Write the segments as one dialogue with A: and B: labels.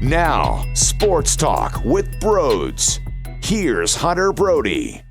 A: Now, Sports Talk with Broads. Here's Hunter Brody.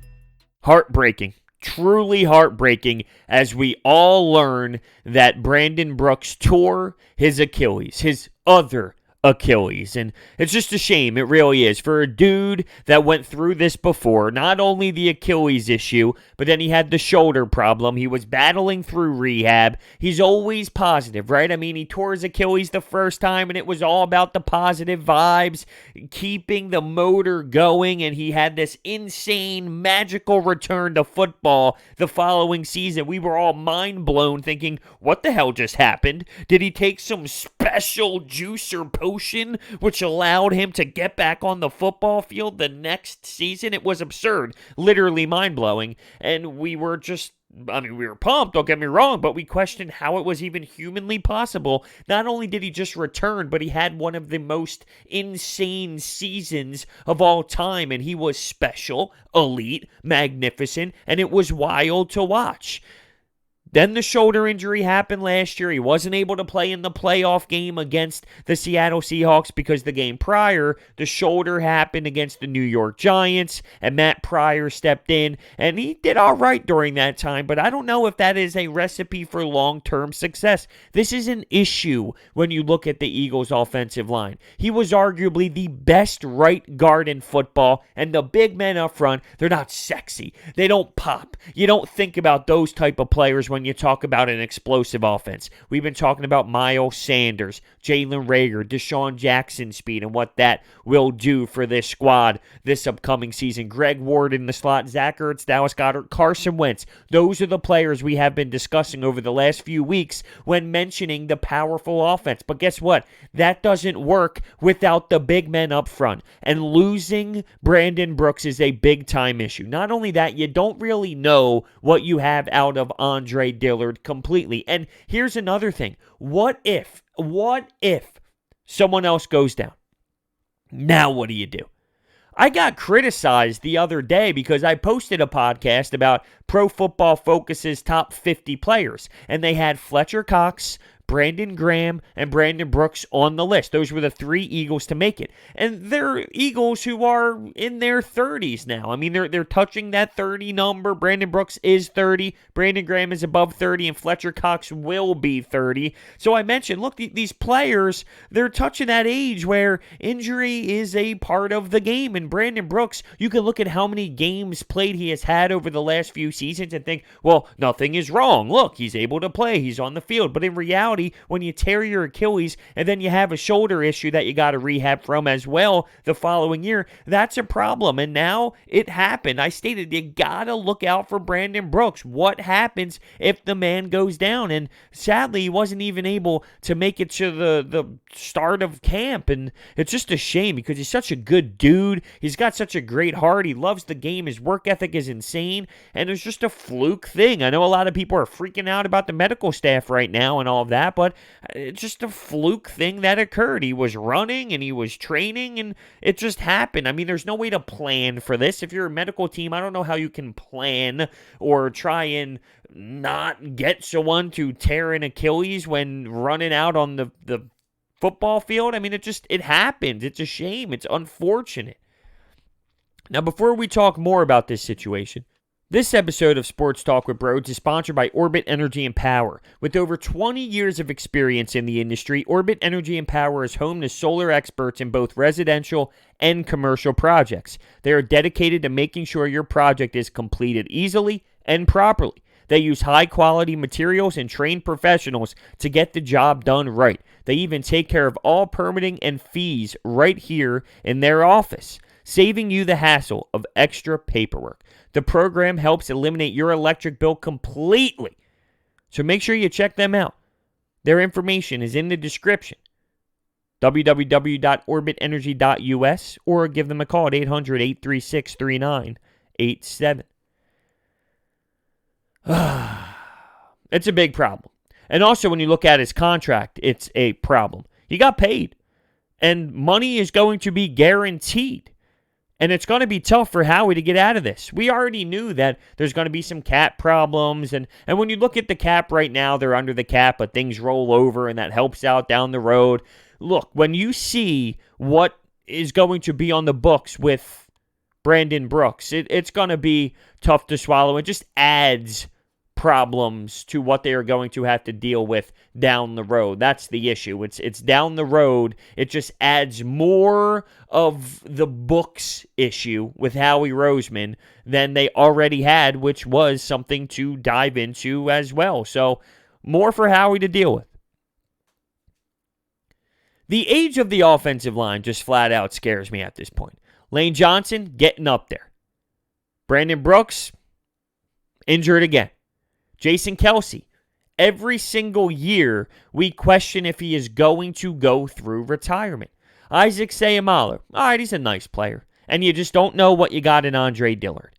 B: Heartbreaking. Truly heartbreaking as we all learn that Brandon Brooks tore his Achilles, his other Achilles. And it's just a shame, it really is, for a dude that went through this before. Not only the Achilles issue, but then he had the shoulder problem. He was battling through rehab. He's always positive, right? I mean, he tore his Achilles the first time, and it was all about the positive vibes, keeping the motor going, and he had this insane, magical return to football the following season. We were all mind blown thinking, what the hell just happened? Did he take some special juice or potion which allowed him to get back on the football field the next season? It was absurd, literally mind-blowing, and we were pumped, don't get me wrong, but we questioned how it was even humanly possible. Not only did he just return, but he had one of the most insane seasons of all time, and he was special, elite, magnificent, and it was wild to watch. Then the shoulder injury happened last year. He wasn't able to play in the playoff game against the Seattle Seahawks because the game prior, the shoulder happened against the New York Giants, and Matt Pryor stepped in, and he did all right during that time, but I don't know if that is a recipe for long-term success. This is an issue when you look at the Eagles' offensive line. He was arguably the best right guard in football, and the big men up front, they're not sexy. They don't pop. You don't think about those type of players when you talk about an explosive offense. We've been talking about Miles Sanders, Jalen Reagor, Deshaun Jackson speed, and what that will do for this squad this upcoming season. Greg Ward in the slot, Zach Ertz, Dallas Goedert, Carson Wentz. Those are the players we have been discussing over the last few weeks when mentioning the powerful offense. But guess what? That doesn't work without the big men up front. And losing Brandon Brooks is a big-time issue. Not only that, you don't really know what you have out of Andre Dillard completely. And here's another thing. What if someone else goes down? Now what do you do? I got criticized the other day because I posted a podcast about Pro Football Focus's top 50 players, and they had Fletcher Cox, Brandon Graham, and Brandon Brooks on the list. Those were the three Eagles to make it. And they're Eagles who are in their 30s now. I mean, they're touching that 30 number. Brandon Brooks is 30. Brandon Graham is above 30, and Fletcher Cox will be 30. So I mentioned, look, these players, they're touching that age where injury is a part of the game. And Brandon Brooks, you can look at how many games played he has had over the last few seasons and think, well, nothing is wrong. Look, he's able to play. He's on the field. But in reality, when you tear your Achilles and then you have a shoulder issue that you got to rehab from as well the following year, that's a problem. And now it happened. I stated you got to look out for Brandon Brooks. What happens if the man goes down? And sadly, he wasn't even able to make it to the start of camp. And it's just a shame because he's such a good dude. He's got such a great heart. He loves the game. His work ethic is insane. And it's just a fluke thing. I know a lot of people are freaking out about the medical staff right now and all of that, but it's just a fluke thing that occurred. He was running and he was training and it just happened. I mean, there's no way to plan for this. If you're a medical team, I don't know how you can plan or try and not get someone to tear an Achilles when running out on the football field. I mean, it happens. It's a shame. It's unfortunate. Now, before we talk more about this situation, this episode of Sports Talk with Broads is sponsored by Orbit Energy and Power. With over 20 years of experience in the industry, Orbit Energy and Power is home to solar experts in both residential and commercial projects. They are dedicated to making sure your project is completed easily and properly. They use high-quality materials and trained professionals to get the job done right. They even take care of all permitting and fees right here in their office, saving you the hassle of extra paperwork. The program helps eliminate your electric bill completely. So make sure you check them out. Their information is in the description. www.orbitenergy.us or give them a call at 800-836-3987. It's a big problem. And also when you look at his contract, it's a problem. He got paid. And money is going to be guaranteed. And it's going to be tough for Howie to get out of this. We already knew that there's going to be some cap problems. And when you look at the cap right now, they're under the cap, but things roll over, and that helps out down the road. Look, when you see what is going to be on the books with Brandon Brooks, it's going to be tough to swallow. It just adds problems to what they are going to have to deal with down the road. That's the issue. It's down the road. It just adds more of the books issue with Howie Roseman than they already had, which was something to dive into as well. So more for Howie to deal with. The age of the offensive line just flat out scares me at this point. Lane Johnson getting up there. Brandon Brooks injured again. Jason Kelce, every single year we question if he is going to go through retirement. Isaac Seumalo, all right, he's a nice player. And you just don't know what you got in Andre Dillard.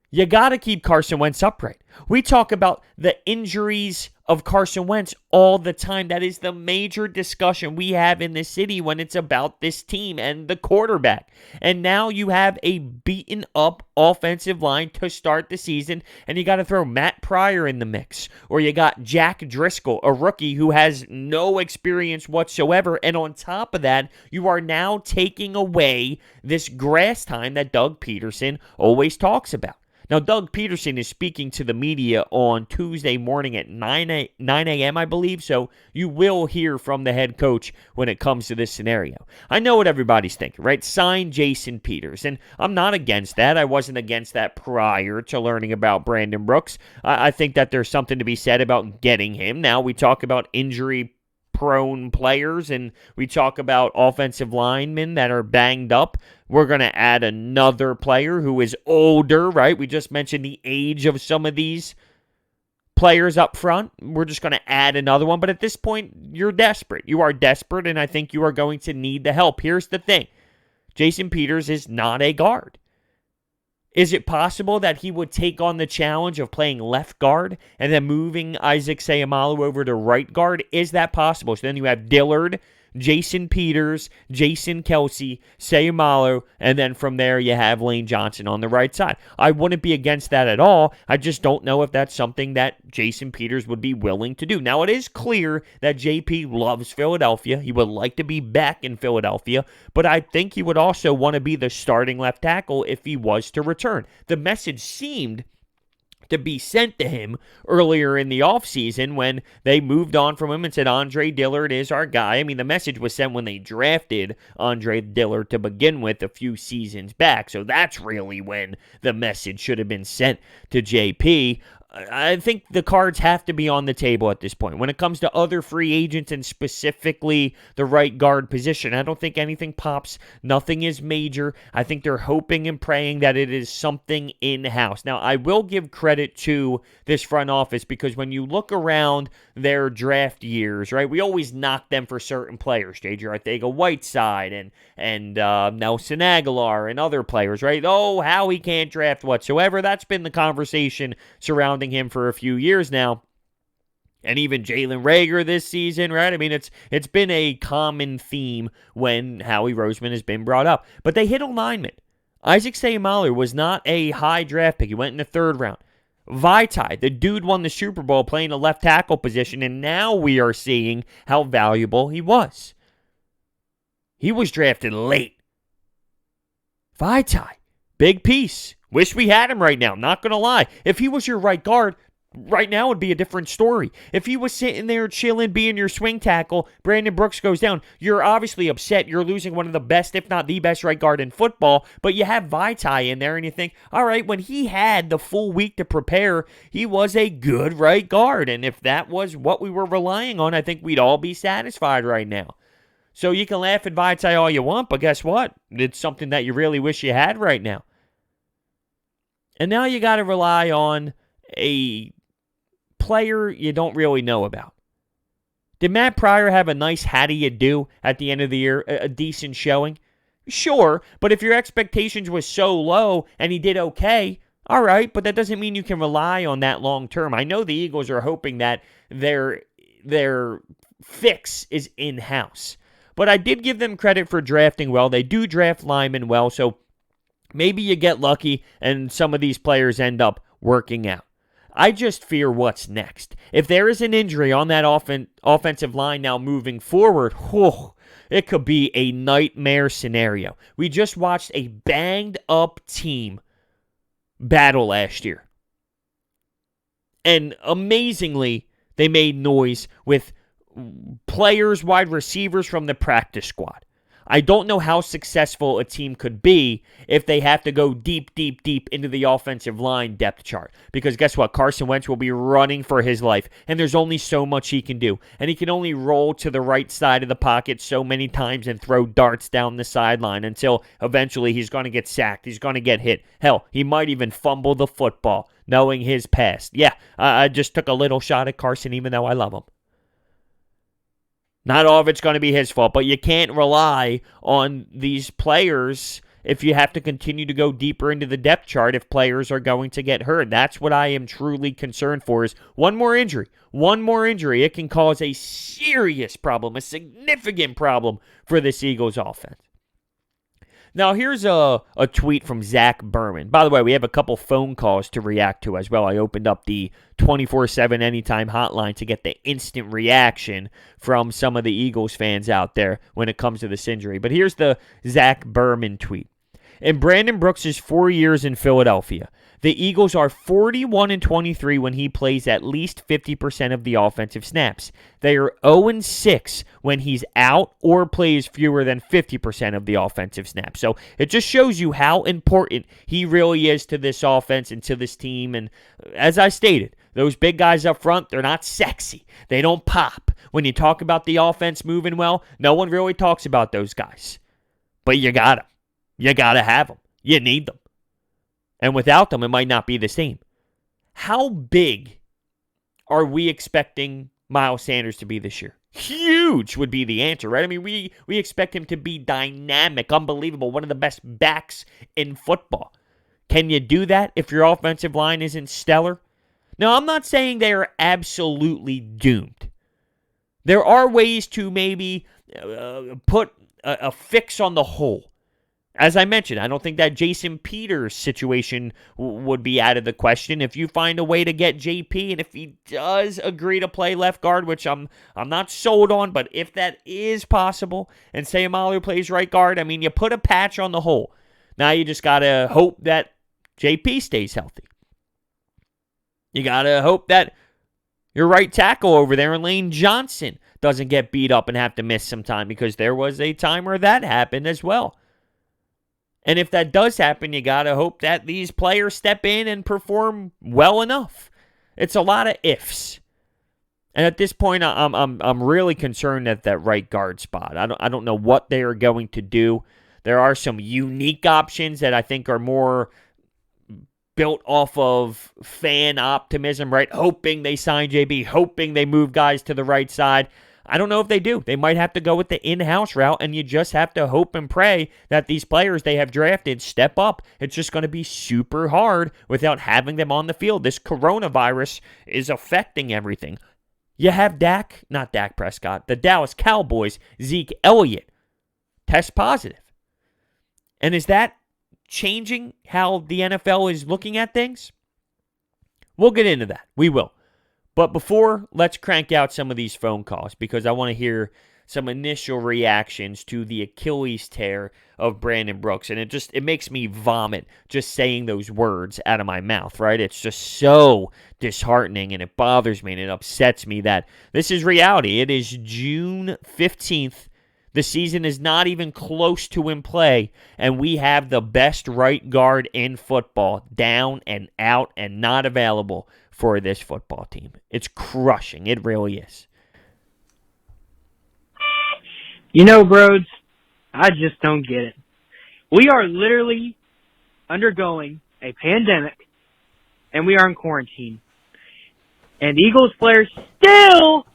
B: You got to keep Carson Wentz upright. We talk about the injuries of Carson Wentz all the time. That is the major discussion we have in the city when it's about this team and the quarterback. And now you have a beaten up offensive line to start the season, and you got to throw Matt Pryor in the mix. Or you got Jack Driscoll, a rookie who has no experience whatsoever. And on top of that, you are now taking away this grass time that Doug Pederson always talks about. Now, Doug Pederson is speaking to the media on Tuesday morning at 9 a.m., I believe, so you will hear from the head coach when it comes to this scenario. I know what everybody's thinking, right? Sign Jason Peters, and I'm not against that. I wasn't against that prior to learning about Brandon Brooks. I think that there's something to be said about getting him. Now, we talk about injury-prone players, and we talk about offensive linemen that are banged up. We're going to add another player who is older, right? We just mentioned the age of some of these players up front. We're just going to add another one. But at this point, you're desperate. You are desperate, and I think you are going to need the help. Here's the thing. Jason Peters is not a guard. Is it possible that he would take on the challenge of playing left guard and then moving Isaac Seumalo over to right guard? Is that possible? So then you have Dillard, Jason Peters, Jason Kelce, Seumalo, and then from there you have Lane Johnson on the right side. I wouldn't be against that at all. I just don't know if that's something that Jason Peters would be willing to do. Now, it is clear that JP loves Philadelphia. He would like to be back in Philadelphia, but I think he would also want to be the starting left tackle if he was to return. The message seemed to be sent to him earlier in the offseason when they moved on from him and said, Andre Dillard is our guy. I mean, the message was sent when they drafted Andre Dillard to begin with a few seasons back. So that's really when the message should have been sent to JP. I think the cards have to be on the table at this point. When it comes to other free agents and specifically the right guard position, I don't think anything pops. Nothing is major. I think they're hoping and praying that it is something in-house. Now, I will give credit to this front office because when you look around their draft years, right, we always knock them for certain players. J.J. Arcega-Whiteside and Nelson Aguilar and other players, right? Oh, how he can't draft whatsoever. That's been the conversation surrounding him for a few years now. And even Jalen Reagor this season, right? I mean, it's been a common theme when Howie Roseman has been brought up. But they hit alignment. Isaac Seumalo was not a high draft pick. He went in the third round. Vaitai, the dude won the Super Bowl playing a left tackle position, and now we are seeing how valuable he was. He was drafted late. Vaitai, big piece. Wish we had him right now, not going to lie. If he was your right guard, right now would be a different story. If he was sitting there chilling, being your swing tackle, Brandon Brooks goes down, you're obviously upset. You're losing one of the best, if not the best right guard in football, but you have Vaitai in there and you think, all right, when he had the full week to prepare, he was a good right guard. And if that was what we were relying on, I think we'd all be satisfied right now. So you can laugh at Vaitai all you want, but guess what? It's something that you really wish you had right now. And now you got to rely on a player you don't really know about. Did Matt Pryor have a nice how do you do at the end of the year, a decent showing? Sure, but if your expectations were so low and he did okay, all right, but that doesn't mean you can rely on that long term. I know the Eagles are hoping that their fix is in-house. But I did give them credit for drafting well. They do draft linemen well, so Maybe you get lucky and some of these players end up working out. I just fear what's next. If there is an injury on that offensive line now moving forward, it could be a nightmare scenario. We just watched a banged-up team battle last year. And amazingly, they made noise with players, wide receivers from the practice squad. I don't know how successful a team could be if they have to go deep into the offensive line depth chart. Because guess what? Carson Wentz will be running for his life, and there's only so much he can do. And he can only roll to the right side of the pocket so many times and throw darts down the sideline until eventually he's going to get sacked. He's going to get hit. Hell, he might even fumble the football, knowing his past. Yeah, I just took a little shot at Carson, even though I love him. Not all of it's going to be his fault, but you can't rely on these players if you have to continue to go deeper into the depth chart if players are going to get hurt. That's what I am truly concerned for is one more injury. One more injury. It can cause a serious problem, a significant problem for this Eagles offense. Now, here's a tweet from Zach Berman. By the way, we have a couple phone calls to react to as well. I opened up the 24/7 Anytime hotline to get the instant reaction from some of the Eagles fans out there when it comes to this injury. But here's the Zach Berman tweet. In Brandon Brooks' 4 years in Philadelphia, the Eagles are 41-23 when he plays at least 50% of the offensive snaps. They are 0-6 when he's out or plays fewer than 50% of the offensive snaps. So it just shows you how important he really is to this offense and to this team. And as I stated, those big guys up front, they're not sexy. They don't pop. When you talk about the offense moving well, no one really talks about those guys. But you got them. You got to have them. You need them. And without them, it might not be the same. How big are we expecting Miles Sanders to be this year? Huge would be the answer, right? I mean, we expect him to be dynamic, unbelievable, one of the best backs in football. Can you do that if your offensive line isn't stellar? Now, I'm not saying they are absolutely doomed. There are ways to maybe put a fix on the hole. As I mentioned, I don't think that Jason Peters situation would be out of the question. If you find a way to get JP, and if he does agree to play left guard, which I'm not sold on, but if that is possible, and Sayamalu plays right guard, I mean, you put a patch on the hole. Now you just got to hope that JP stays healthy. You got to hope that your right tackle over there, Lane Johnson, doesn't get beat up and have to miss some time, because there was a time where that happened as well. And if that does happen, you got to hope that these players step in and perform well enough. It's a lot of ifs. And at this point, I'm really concerned at that right guard spot. I don't know what they are going to do. There are some unique options that I think are more built off of fan optimism, right? Hoping they sign JB, hoping they move guys to the right side. I don't know if they do. They might have to go with the in-house route, and you just have to hope and pray that these players they have drafted step up. It's just going to be super hard without having them on the field. This coronavirus is affecting everything. You have Dak Prescott, the Dallas Cowboys, Zeke Elliott, test positive. And is that changing how the NFL is looking at things? We'll get into that. We will. But before, let's crank out some of these phone calls because I want to hear some initial reactions to the Achilles tear of Brandon Brooks. And it makes me vomit just saying those words out of my mouth, right? It's just so disheartening, and it bothers me and it upsets me that this is reality. It is June 15th. The season is not even close to in play, and we have the best right guard in football down and out and not available for this football team. It's crushing. It really is.
C: You know, Broads, I just don't get it. We are literally undergoing a pandemic, and we are in quarantine. And Eagles players still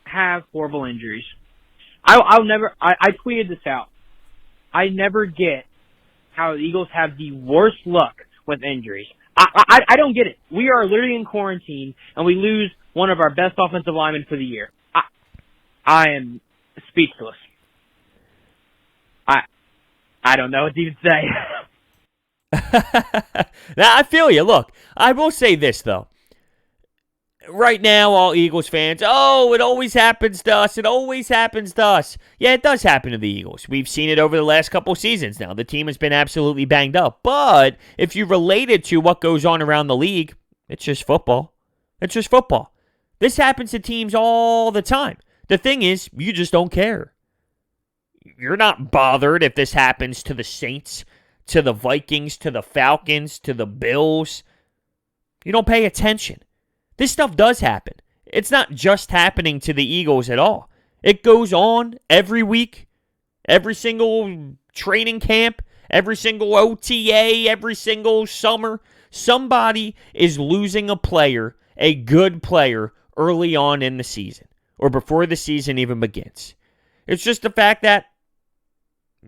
C: have horrible injuries. I tweeted this out. I never get how the Eagles have the worst luck with injuries. I don't get it. We are literally in quarantine, and we lose one of our best offensive linemen for the year. I am speechless. I don't know what to even say.
B: Now, I feel you. Look, I will say this, though. Right now, all Eagles fans, oh, it always happens to us. It always happens to us. Yeah, it does happen to the Eagles. We've seen it over the last couple seasons now. The team has been absolutely banged up. But if you relate it to what goes on around the league, it's just football. It's just football. This happens to teams all the time. The thing is, you just don't care. You're not bothered if this happens to the Saints, to the Vikings, to the Falcons, to the Bills. You don't pay attention. This stuff does happen. It's not just happening to the Eagles at all. It goes on every week, every single training camp, every single OTA, every single summer. Somebody is losing a player, a good player, early on in the season or before the season even begins. It's just the fact that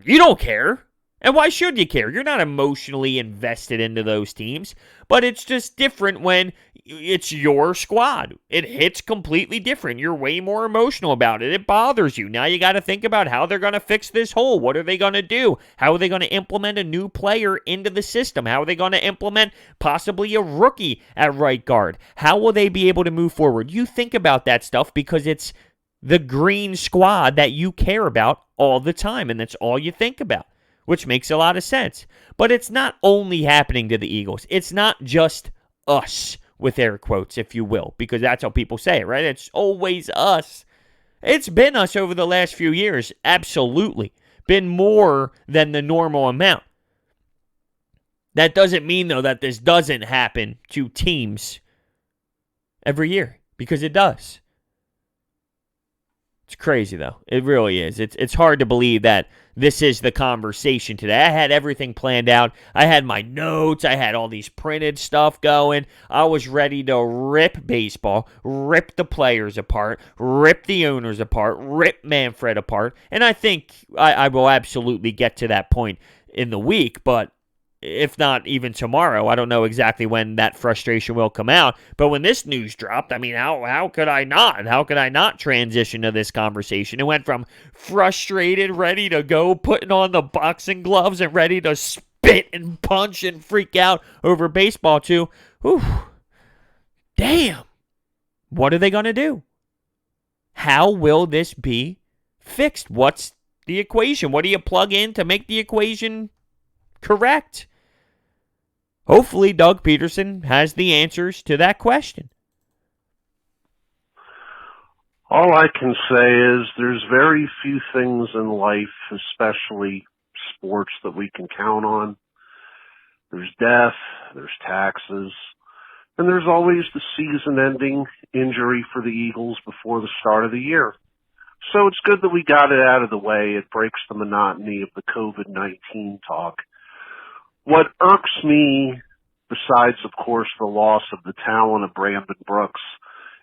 B: you don't care. And why should you care? You're not emotionally invested into those teams. But it's just different when it's your squad. It hits completely different. You're way more emotional about it. It bothers you. Now you got to think about how they're going to fix this hole. What are they going to do? How are they going to implement a new player into the system? How are they going to implement possibly a rookie at right guard? How will they be able to move forward? You think about that stuff because it's the green squad that you care about all the time, and that's all you think about, which makes a lot of sense. But it's not only happening to the Eagles. It's not just us, with air quotes, if you will, because that's how people say it, right? It's always us. It's been us over the last few years, absolutely. Been more than the normal amount. That doesn't mean, though, that this doesn't happen to teams every year, because it does. It's crazy, though. It really is. It's hard to believe that this is the conversation today. I had everything planned out. I had my notes. I had all these printed stuff going. I was ready to rip baseball, rip the players apart, rip the owners apart, rip Manfred apart. And I think I will absolutely get to that point in the week, but if not even tomorrow. I don't know exactly when that frustration will come out. But when this news dropped, I mean, how could I not? How could I not transition to this conversation? It went from frustrated, ready to go, putting on the boxing gloves and ready to spit and punch and freak out over baseball to, whew, damn, what are they going to do? How will this be fixed? What's the equation? What do you plug in to make the equation correct? Hopefully, Doug Pederson has the answers to that question.
D: All I can say is there's very few things in life, especially sports, that we can count on. There's death, there's taxes, and there's always the season-ending injury for the Eagles before the start of the year. So it's good that we got it out of the way. It breaks the monotony of the COVID-19 talk. What irks me, besides, of course, the loss of the talent of Brandon Brooks,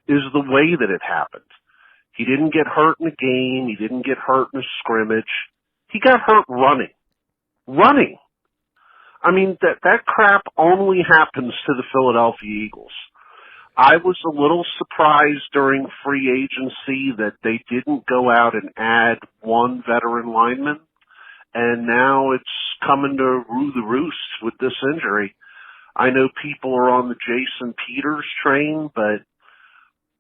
D: is the way that it happened. He didn't get hurt in a game. He didn't get hurt in a scrimmage. He got hurt running. Running. I mean, that crap only happens to the Philadelphia Eagles. I was a little surprised during free agency that they didn't go out and add one veteran lineman. And now it's coming to rue the roost with this injury. I know people are on the Jason Peters train, but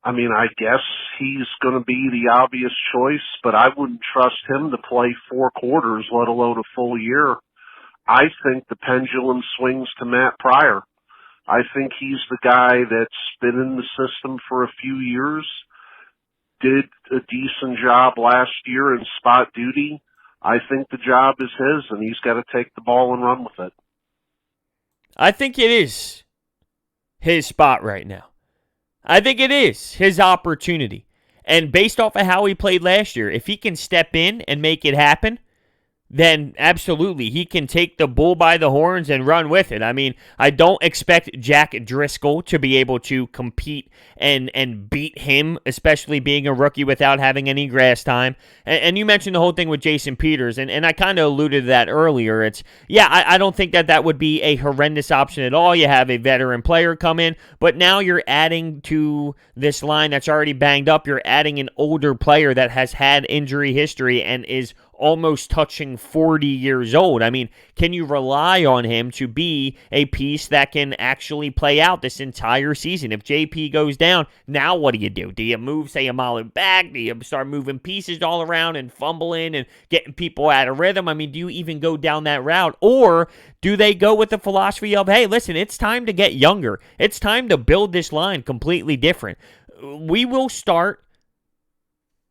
D: I mean, I guess he's going to be the obvious choice, but I wouldn't trust him to play 4 quarters, let alone a full year. I think the pendulum swings to Matt Pryor. I think he's the guy that's been in the system for a few years, did a decent job last year in spot duty. I think the job is his, and he's got to take the ball and run with it.
B: I think it is his spot right now. I think it is his opportunity. And based off of how he played last year, if he can step in and make it happen, then absolutely he can take the bull by the horns and run with it. I mean, I don't expect Jack Driscoll to be able to compete and beat him, especially being a rookie without having any grass time. And you mentioned the whole thing with Jason Peters, and I kind of alluded to that earlier. I don't think that would be a horrendous option at all. You have a veteran player come in, but now you're adding to this line that's already banged up. You're adding an older player that has had injury history and is almost touching 40 years old. I mean, can you rely on him to be a piece that can actually play out this entire season? If JP goes down, now what do you do? Do you move, say, Amalu back? Do you start moving pieces all around and fumbling and getting people out of rhythm? I mean, do you even go down that route? Or do they go with the philosophy of, hey, listen, it's time to get younger. It's time to build this line completely different. We will start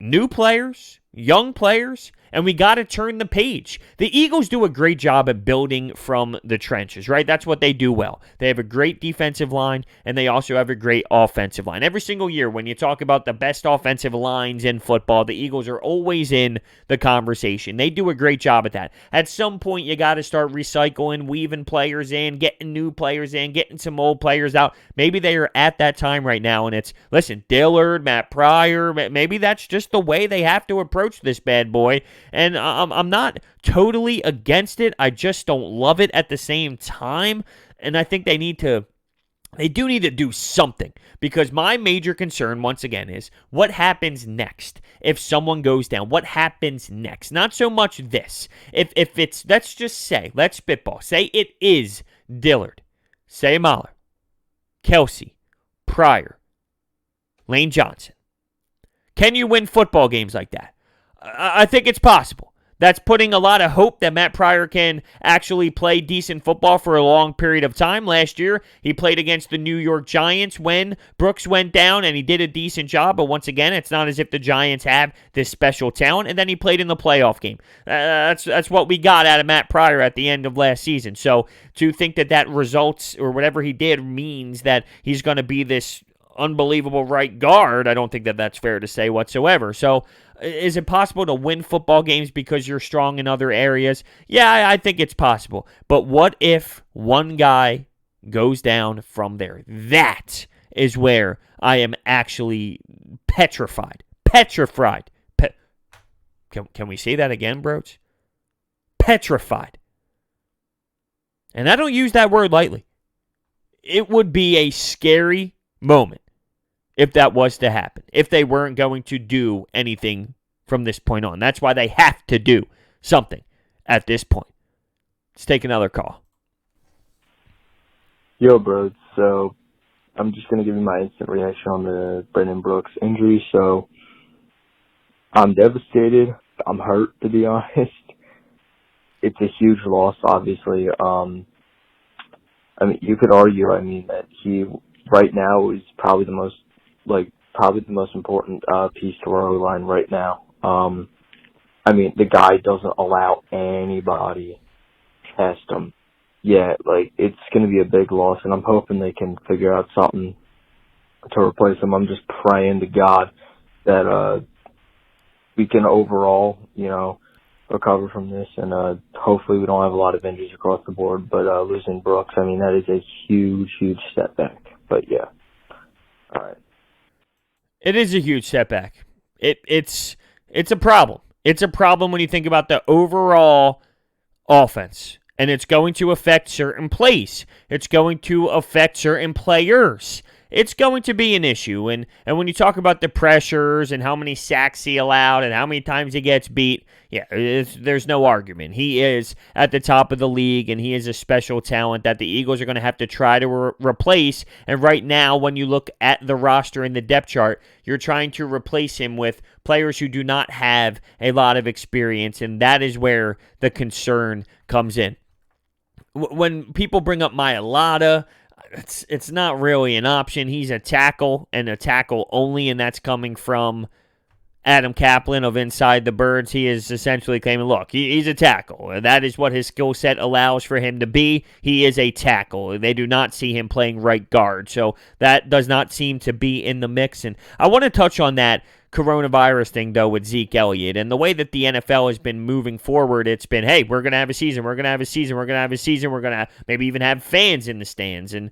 B: new players, young players, and we got to turn the page. The Eagles do a great job at building from the trenches, right? That's what they do well. They have a great defensive line, and they also have a great offensive line. Every single year, when you talk about the best offensive lines in football, the Eagles are always in the conversation. They do a great job at that. At some point, you got to start recycling, weaving players in, getting new players in, getting some old players out. Maybe they are at that time right now, and it's, listen, Dillard, Matt Pryor, maybe that's just the way they have to approach this bad boy. And I'm not totally against it. I just don't love it at the same time. And I think they do need to do something. Because my major concern, once again, is what happens next if someone goes down? What happens next? Not so much this. If it's, let's spitball. Say it is Dillard. Say Mahler. Kelce. Pryor. Lane Johnson. Can you win football games like that? I think it's possible. That's putting a lot of hope that Matt Pryor can actually play decent football for a long period of time. Last year, he played against the New York Giants when Brooks went down, and he did a decent job. But once again, it's not as if the Giants have this special talent. And then he played in the playoff game. That's what we got out of Matt Pryor at the end of last season. So to think that results or whatever he did means that he's going to be this unbelievable right guard, I don't think that's fair to say whatsoever. So is it possible to win football games because you're strong in other areas? Yeah, I think it's possible. But what if one guy goes down from there? That is where I am actually petrified. Petrified. Can we say that again, bros? Petrified. And I don't use that word lightly. It would be a scary moment if that was to happen, if they weren't going to do anything from this point on. That's why they have to do something at this point. Let's take another call.
E: Yo, bro. So I'm just going to give you my instant reaction on the Brandon Brooks injury. So I'm devastated. I'm hurt, to be honest. It's a huge loss, obviously. I mean, you could argue, that he right now is probably the most important piece to our O-line right now. The guy doesn't allow anybody to test him. Yeah, it's going to be a big loss, and I'm hoping they can figure out something to replace him. I'm just praying to God that we can overall, recover from this, and hopefully we don't have a lot of injuries across the board. But losing Brooks, that is a huge, huge setback. But yeah, all right.
B: It is a huge setback. It's a problem. It's a problem when you think about the overall offense, and it's going to affect certain plays. It's going to affect certain players. It's going to be an issue. And when you talk about the pressures and how many sacks he allowed and how many times he gets beat, yeah, there's no argument. He is at the top of the league, and he is a special talent that the Eagles are going to have to try to replace. And right now, when you look at the roster and the depth chart, you're trying to replace him with players who do not have a lot of experience, and that is where the concern comes in. When people bring up Mailata, it's not really an option. He's a tackle and a tackle only, and that's coming from Adam Kaplan of Inside the Birds. He is essentially claiming, look, he's a tackle. That is what his skill set allows for him to be. He is a tackle. They do not see him playing right guard, so that does not seem to be in the mix. And I want to touch on that coronavirus thing, though, with Zeke Elliott. And the way that the NFL has been moving forward, it's been, hey, we're going to have a season, we're going to have a season, we're going to have a season, we're going to maybe even have fans in the stands. And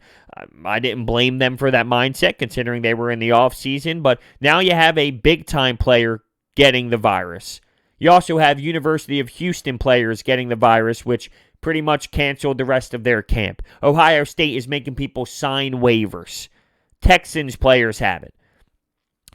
B: I didn't blame them for that mindset, considering they were in the offseason. But now you have a big-time player getting the virus. You also have University of Houston players getting the virus, which pretty much canceled the rest of their camp. Ohio State is making people sign waivers. Texans players have it.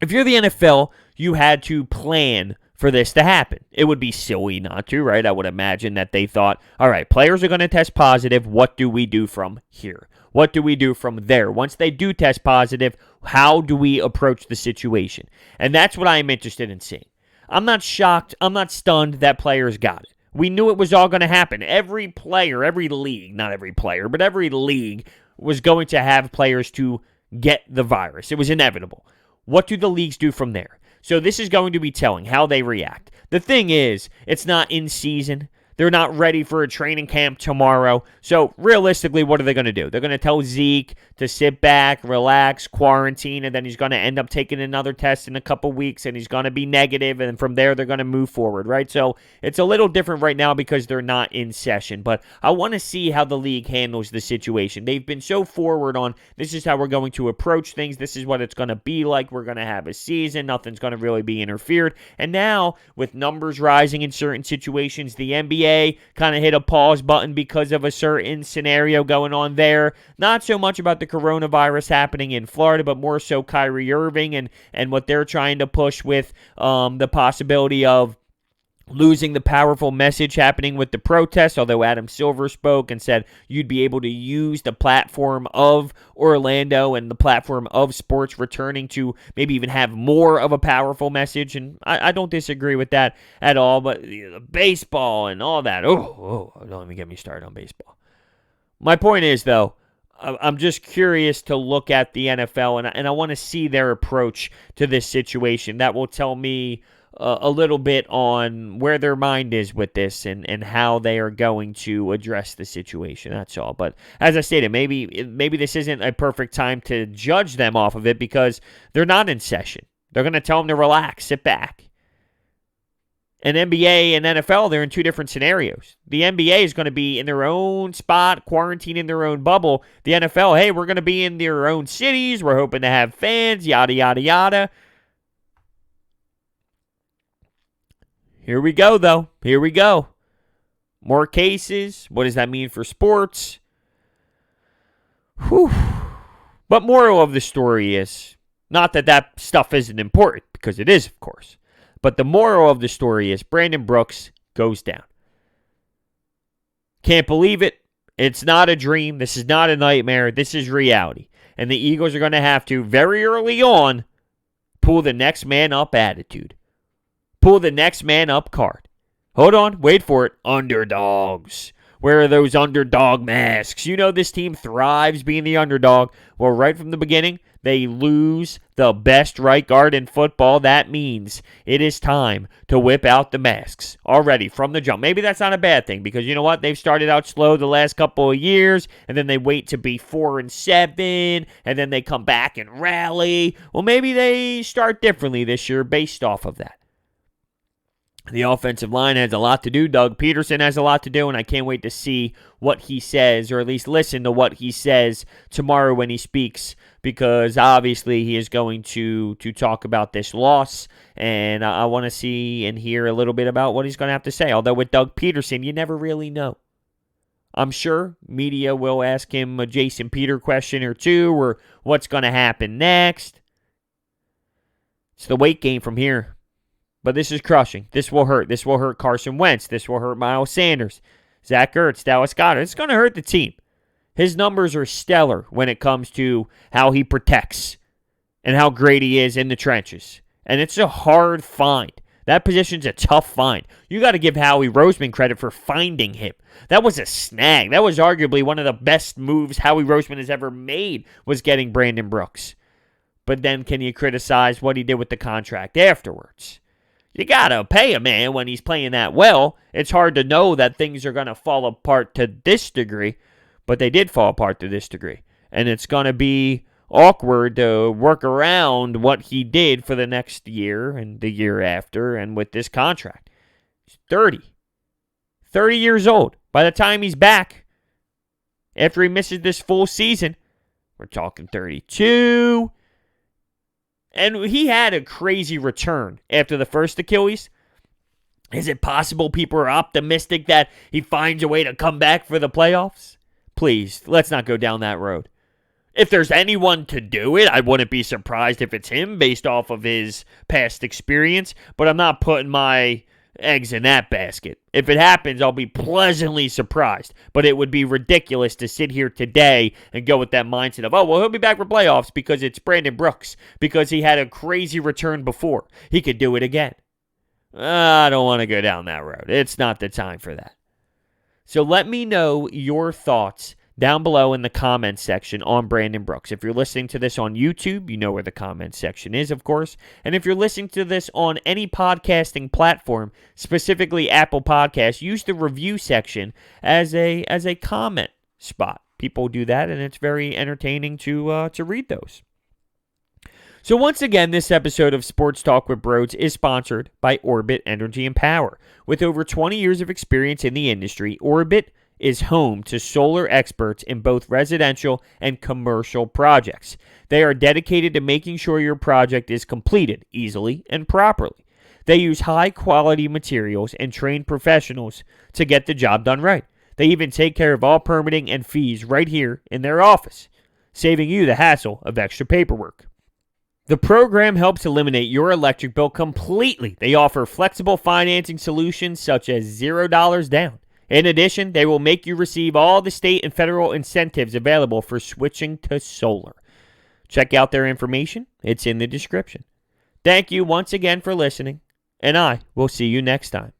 B: If you're the NFL, you had to plan for this to happen. It would be silly not to, right? I would imagine that they thought, all right, players are going to test positive. What do we do from here? What do we do from there? Once they do test positive, how do we approach the situation? And that's what I am interested in seeing. I'm not shocked. I'm not stunned that players got it. We knew it was all going to happen. Every player, every league, not every player, but every league was going to have players to get the virus. It was inevitable. What do the leagues do from there? So this is going to be telling how they react. The thing is, it's not in season. They're not ready for a training camp tomorrow. So realistically, what are they going to do? They're going to tell Zeke to sit back, relax, quarantine, and then he's going to end up taking another test in a couple weeks, and he's going to be negative, and from there they're going to move forward, right? So it's a little different right now because they're not in session, but I want to see how the league handles the situation. They've been so forward on, this is how we're going to approach things, this is what it's going to be like, we're going to have a season, nothing's going to really be interfered, and now, with numbers rising in certain situations, the NBA kind of hit a pause button because of a certain scenario going on there. Not so much about the coronavirus happening in Florida, but more so Kyrie Irving and what they're trying to push with the possibility of losing the powerful message happening with the protests, although Adam Silver spoke and said you'd be able to use the platform of Orlando and the platform of sports returning to maybe even have more of a powerful message, and I don't disagree with that at all, but baseball and all that, don't even get me started on baseball. My point is, though, I'm just curious to look at the NFL, and I want to see their approach to this situation. That will tell me a little bit on where their mind is with this and how they are going to address the situation. That's all. But as I stated, maybe this isn't a perfect time to judge them off of it because they're not in session. They're going to tell them to relax, sit back. And NBA and NFL, they're in two different scenarios. The NBA is going to be in their own spot, quarantined in their own bubble. The NFL, hey, we're going to be in their own cities. We're hoping to have fans, yada, yada, yada. Here we go, though. Here we go. More cases. What does that mean for sports? Whew. But moral of the story is, not that stuff isn't important, because it is, of course. But the moral of the story is Brandon Brooks goes down. Can't believe it. It's not a dream. This is not a nightmare. This is reality. And the Eagles are going to have to, very early on, pull the next man up attitude. Pull the next man up card. Hold on. Wait for it. Underdogs. Where are those underdog masks? You know this team thrives being the underdog. Well, right from the beginning, they lose the best right guard in football. That means it is time to whip out the masks already from the jump. Maybe that's not a bad thing because you know what? They've started out slow the last couple of years, and then they wait to be 4-7, and then they come back and rally. Well, maybe they start differently this year based off of that. The offensive line has a lot to do. Doug Pederson has a lot to do, and I can't wait to see what he says, or at least listen to what he says tomorrow when he speaks, because obviously he is going to talk about this loss, and I want to see and hear a little bit about what he's going to have to say. Although with Doug Pederson, you never really know. I'm sure media will ask him a Jason Peter question or two, or what's going to happen next. It's the weight game from here. But this is crushing. This will hurt. This will hurt Carson Wentz. This will hurt Miles Sanders, Zach Ertz, Dallas Goedert. It's going to hurt the team. His numbers are stellar when it comes to how he protects and how great he is in the trenches. And it's a hard find. That position's a tough find. You got to give Howie Roseman credit for finding him. That was a snag. That was arguably one of the best moves Howie Roseman has ever made, was getting Brandon Brooks. But then can you criticize what he did with the contract afterwards? You got to pay a man when he's playing that well. It's hard to know that things are going to fall apart to this degree, but they did fall apart to this degree. And it's going to be awkward to work around what he did for the next year and the year after and with this contract. He's 30 years old. By the time he's back, after he misses this full season, we're talking 32. And he had a crazy return after the first Achilles. Is it possible people are optimistic that he finds a way to come back for the playoffs? Please, let's not go down that road. If there's anyone to do it, I wouldn't be surprised if it's him based off of his past experience, but I'm not putting my eggs in that basket. If it happens, I'll be pleasantly surprised, but it would be ridiculous to sit here today and go with that mindset of, oh, well, he'll be back for playoffs because it's Brandon Brooks, because he had a crazy return before. He could do it again. I don't want to go down that road. It's not the time for that. So let me know your thoughts down below in the comments section on Brandon Brooks. If you're listening to this on YouTube, you know where the comments section is, of course. And if you're listening to this on any podcasting platform, specifically Apple Podcasts, use the review section as a comment spot. People do that, and it's very entertaining to read those. So once again, this episode of Sports Talk with Broads is sponsored by Orbit Energy and Power. With over 20 years of experience in the industry, Orbit is home to solar experts in both residential and commercial projects. They are dedicated to making sure your project is completed easily and properly. They use high-quality materials and trained professionals to get the job done right. They even take care of all permitting and fees right here in their office, saving you the hassle of extra paperwork. The program helps eliminate your electric bill completely. They offer flexible financing solutions such as $0 down. In addition, they will make you receive all the state and federal incentives available for switching to solar. Check out their information. It's in the description. Thank you once again for listening, and I will see you next time.